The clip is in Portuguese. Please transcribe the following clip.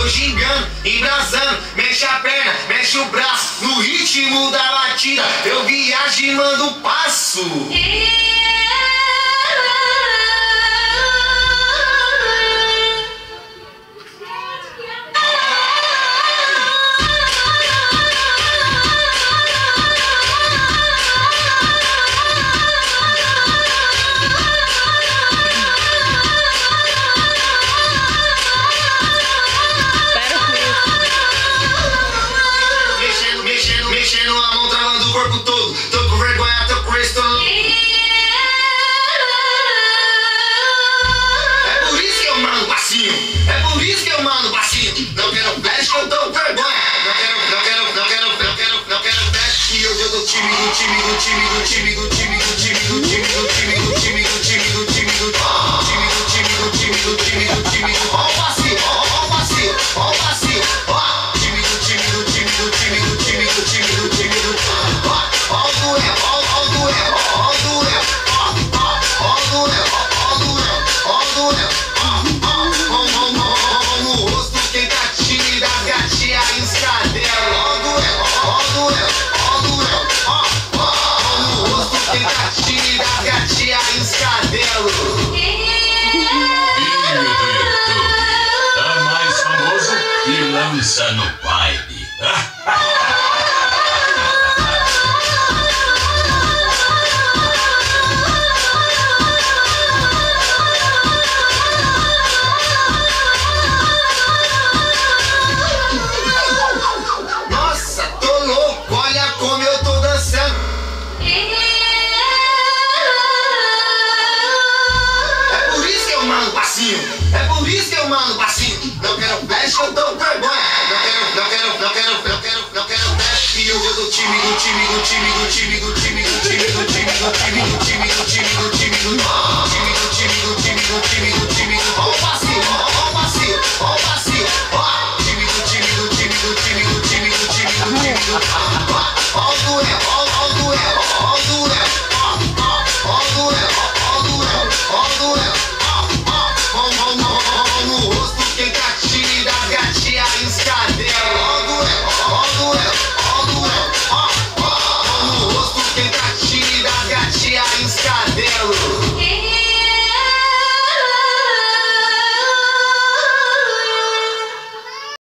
tô gingando, embrasando, mexe a perna, mexe o braço, no ritmo da batida, eu viajo e mando um passo. Mexendo a mão, travando o corpo todo. Tô com vergonha, tô com isso, É por isso que eu mando passinho. É por isso que eu mando passinho. Não quero flash, que eu tô com vergonha. Não quero flash. E hoje eu tô tímido. Ó o passinho, ó o passinho, ó o passinho, ó. Filho do YouTube, tá mais famoso que lança no baile.